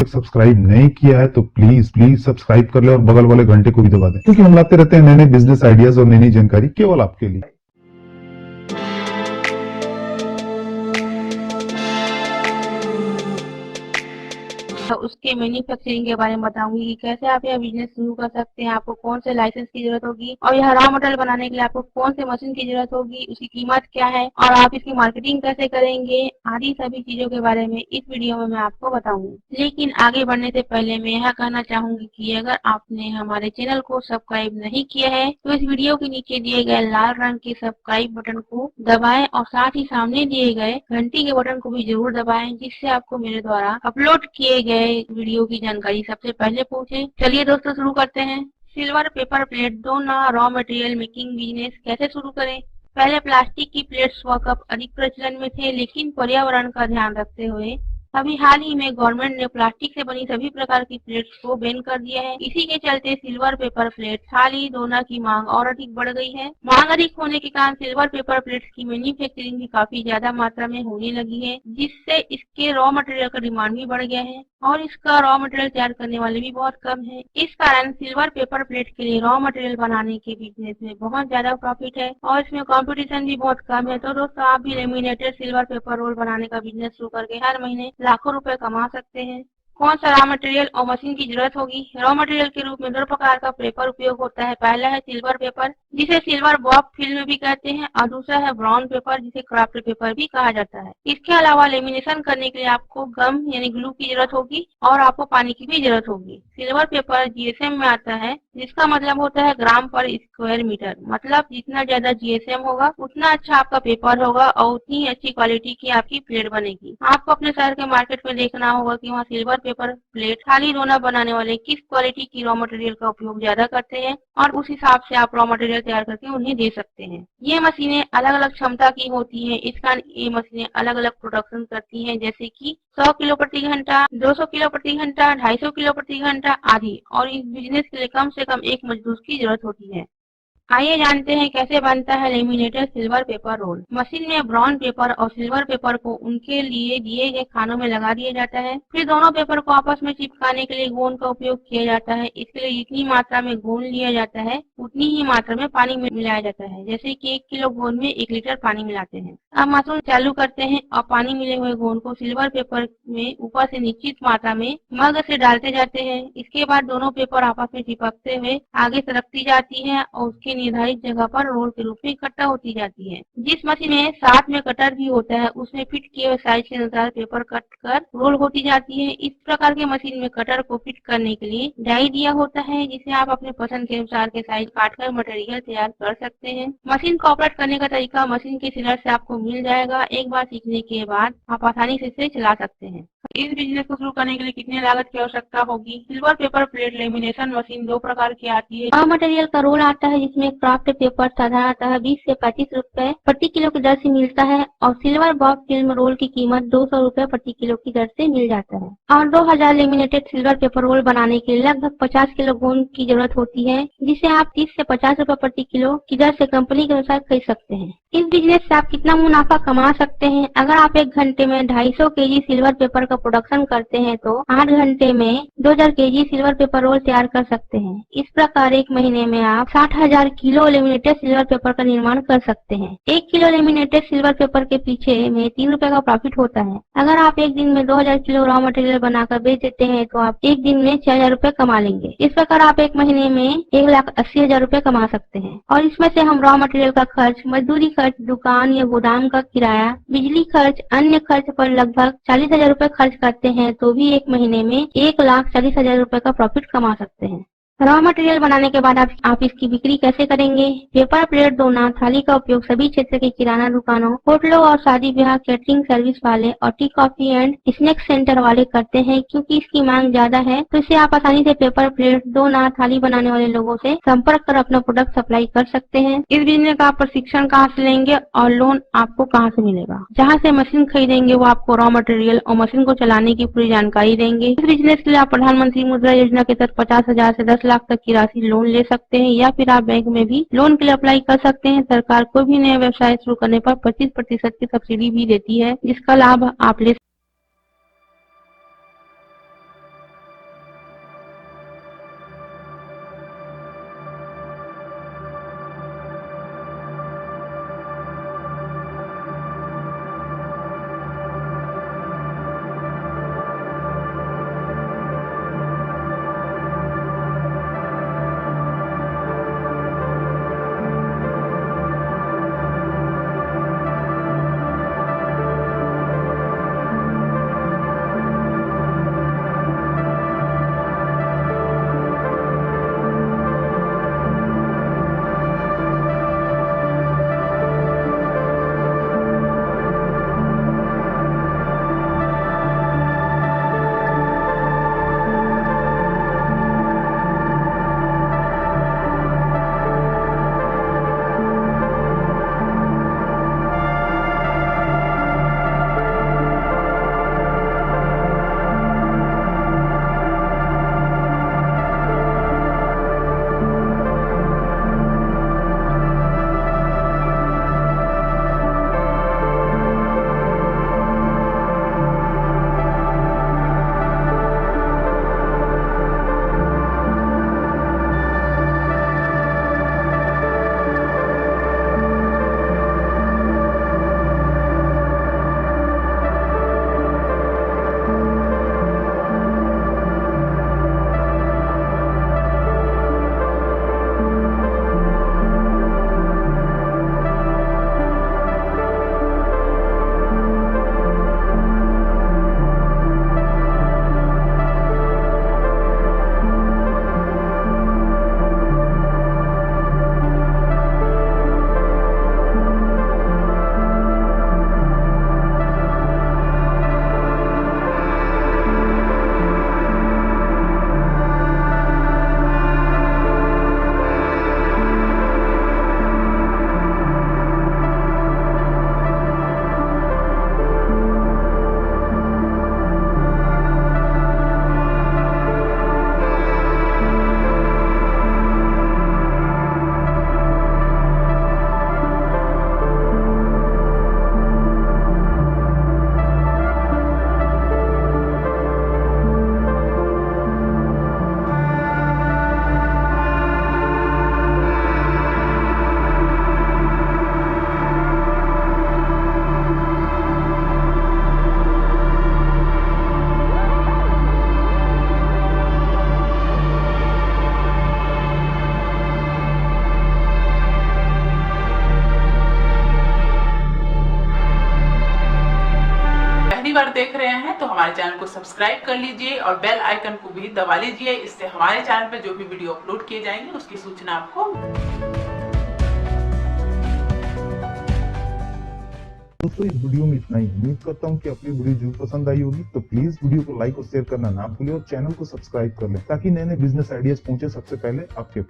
तक सब्सक्राइब नहीं किया है तो प्लीज सब्सक्राइब कर ले और बगल वाले घंटे को भी दबा दें, क्योंकि हम लाते रहते हैं नए नए बिजनेस आइडियाज और नई नई जानकारी केवल आपके लिए। उसके मैन्युफैक्चरिंग के बारे में बताऊंगी कि कैसे आप यह बिजनेस शुरू कर सकते हैं, आपको कौन से लाइसेंस की जरूरत होगी और यह रॉ मटेरियल बनाने के लिए आपको कौन से मशीन की जरूरत होगी, उसकी कीमत क्या है और आप इसकी मार्केटिंग कैसे करेंगे, आदि सभी चीजों के बारे में इस वीडियो में मैं आपको बताऊंगी। लेकिन आगे बढ़ने से पहले मैं यह कहना चाहूंगी कि अगर आपने हमारे चैनल को सब्सक्राइब नहीं किया है तो इस वीडियो के नीचे दिए गए लाल रंग के सब्सक्राइब बटन को दबाएं और साथ ही सामने दिए गए घंटी के बटन को भी जरूर दबाएं, जिससे आपको मेरे द्वारा अपलोड किए गए वीडियो की जानकारी सबसे पहले पहुंचे। चलिए दोस्तों शुरू करते हैं। सिल्वर पेपर प्लेट दोना रॉ मटेरियल मेकिंग बिजनेस कैसे शुरू करें। पहले प्लास्टिक की प्लेट्स व कप अधिक प्रचलन में थे, लेकिन पर्यावरण का ध्यान रखते हुए अभी हाल ही में गवर्नमेंट ने प्लास्टिक से बनी सभी प्रकार की प्लेट्स को बैन कर दिया है। इसी के चलते सिल्वर पेपर प्लेट थाली दोना की मांग और अधिक बढ़ गई है। मांग अधिक होने के कारण सिल्वर पेपर प्लेट्स की मैन्युफैक्चरिंग भी काफी ज्यादा मात्रा में होने लगी है, जिससे इसके रॉ मटेरियल का डिमांड भी बढ़ गया है और इसका रॉ मटेरियल तैयार करने वाले भी बहुत कम है। इस कारण सिल्वर पेपर प्लेट के लिए रॉ मटेरियल बनाने के बिजनेस में बहुत ज्यादा प्रॉफिट है और इसमें कंपटीशन भी बहुत कम है। तो दोस्तों आप भी लेमिनेटेड सिल्वर पेपर रोल बनाने का बिजनेस शुरू करके हर महीने लाखों रुपए कमा सकते हैं। कौन सा रॉ मटेरियल और मशीन की जरूरत होगी। रॉ मटेरियल के रूप में दो प्रकार का पेपर उपयोग होता है। पहला है सिल्वर पेपर, जिसे सिल्वर बॉब फिल्म भी कहते हैं, और दूसरा है ब्राउन पेपर, जिसे क्राफ्ट पेपर भी कहा जाता है। इसके अलावा लेमिनेशन करने के लिए आपको गम यानी ग्लू की जरूरत होगी और आपको पानी की भी जरूरत होगी। सिल्वर पेपर जीएसएम में आता है, जिसका मतलब होता है ग्राम पर स्क्वायर मीटर। मतलब जितना ज्यादा जीएसएम होगा उतना अच्छा आपका पेपर होगा और उतनी अच्छी क्वालिटी की आपकी प्लेट बनेगी। आपको अपने शहर के मार्केट में देखना होगा कि वहाँ सिल्वर पेपर प्लेट थाली दोना बनाने वाले किस क्वालिटी की रॉ मटेरियल का उपयोग ज्यादा करते हैं और उस हिसाब से आप रॉ मटेरियल तैयार करके उन्हें दे सकते हैं। ये मशीनें अलग अलग क्षमता की होती हैं, इस कारण ये मशीनें अलग अलग प्रोडक्शन करती हैं, जैसे कि 100 किलो प्रति घंटा, 200 किलो प्रति घंटा, 250 किलो प्रति घंटा आदि। और इस बिजनेस के लिए कम से कम एक मजदूर की जरूरत होती है। आइए जानते हैं कैसे बनता है laminated silver paper roll. Machine में ब्राउन पेपर और सिल्वर पेपर को उनके लिए दिए गए खानों में लगा दिया जाता है। फिर दोनों पेपर को आपस में चिपकाने के लिए गोंद का उपयोग किया जाता है। इसके लिए जितनी मात्रा में गोंद लिया जाता है उतनी ही मात्रा में पानी मिलाया जाता है। जैसे कि 1 किलो गोंद में 1 लीटर पानी मिलाते हैं। अब मशीन चालू करते हैं और पानी मिले हुए गोंद को सिल्वर पेपर में ऊपर से निश्चित मात्रा में मग से डालते जाते हैं। इसके बाद दोनों पेपर आपस में चिपकते हुए आगे सरकती जाती है और उसके निर्धारित जगह पर रोल के रूप में इकट्ठा होती जाती है। जिस मशीन में साथ में कटर भी होता है उसमें फिट किए हुए साइज के अनुसार पेपर कट कर रोल होती जाती है। इस प्रकार के मशीन में कटर को फिट करने के लिए डाई दिया होता है, जिसे आप अपने पसंद के अनुसार के साइज काट कर मटेरियल तैयार कर सकते हैं। मशीन को ऑपरेट करने का तरीका मशीन के सीलर से आपको मिल जाएगा। एक बार सीखने के बाद आप आसानी से इसे चला सकते हैं। इस बिजनेस को शुरू करने के लिए कितनी लागत की आवश्यकता होगी। Silver paper plate lamination machine दो प्रकार की आती है। रॉ मटेरियल का रोल आता है, जिसमें क्राफ्ट पेपर साधारणतः 20 से 25 रुपए प्रति किलो की दर से मिलता है और सिल्वर बॉब फिल्म रोल की कीमत 200 रुपए प्रति किलो की दर से मिल जाता है। और 2000 लेमिनेटेड सिल्वर पेपर रोल बनाने के लिए लगभग 50 किलो गोंद की जरूरत होती है, जिसे आप 30 से 50 रुपए प्रति किलो की दर से कंपनी के अनुसार खरीद सकते हैं। इस बिजनेस से आप कितना मुनाफा कमा सकते हैं। अगर आप 1 घंटे में 250 केजी सिल्वर पेपर का प्रोडक्शन करते हैं तो 8 घंटे में 2000 केजी सिल्वर पेपर रोल तैयार कर सकते हैं। इस प्रकार 1 महीने में आप 60,000 किलो लेमिनेटेड सिल्वर पेपर का निर्माण कर सकते हैं। 1 किलो लेमिनेटेड सिल्वर पेपर के पीछे में 3 रुपए का प्रॉफिट होता है। अगर आप एक दिन में 2000 किलो रॉ मटेरियल बनाकर बेच देते हैं तो आप एक दिन में 6000 रुपए कमा लेंगे। इस प्रकार आप 1 महीने में 1,80,000 रुपए कमा सकते हैं। और इसमें से हम रॉ मटेरियल का खर्च, मजदूरी खर्च, दुकान या गोदाम का किराया, बिजली खर्च, अन्य खर्च पर लगभग 40,000 रुपए खर्च करते हैं तो भी 1 महीने में 1,40,000 रुपए का प्रॉफिट कमा सकते हैं। रॉ मटेरियल बनाने के बाद आप इसकी बिक्री कैसे करेंगे। पेपर प्लेट दोना थाली का उपयोग सभी क्षेत्र के किराना दुकानों, होटलों और शादी ब्याह, कैटरिंग सर्विस वाले और tea coffee and snack centre वाले करते हैं। क्योंकि इसकी मांग ज्यादा है तो इसे आप आसानी से पेपर प्लेट दोना थाली बनाने वाले लोगों से संपर्क कर अपना प्रोडक्ट सप्लाई कर सकते हैं। इस बिजनेस का आप प्रशिक्षण कहाँ से लेंगे और लोन आपको कहाँ से मिलेगा। जहाँ से मशीन खरीदेंगे वो आपको रॉ मटेरियल और मशीन को चलाने की पूरी जानकारी देंगे। इस बिजनेस के लिए आप प्रधानमंत्री मुद्रा योजना के तहत 50,000 से 10 लाख तक की राशि लोन ले सकते हैं या फिर आप बैंक में भी लोन के लिए अप्लाई कर सकते हैं। सरकार कोई भी नया व्यवसाय शुरू करने पर 25% की सब्सिडी भी देती है, जिसका लाभ आप ले पहली बार देख रहे हैं तो हमारे चैनल को सब्सक्राइब कर लीजिए और बेल आइकन को भी दबा लीजिए। इससे हमारे चैनल पर जो भी वीडियो अपलोड किए जाएंगे उसकी सूचना आपको। दोस्तों इस वीडियो में इतना ही। उम्मीद करता हूँ कि आपकी वीडियो जरूर पसंद आई होगी। तो प्लीज वीडियो को लाइक और शेयर करना ना भूलें और चैनल को सब्सक्राइब कर लें ताकि नए नए बिजनेस आइडियाज पहुंचे सबसे पहले आपके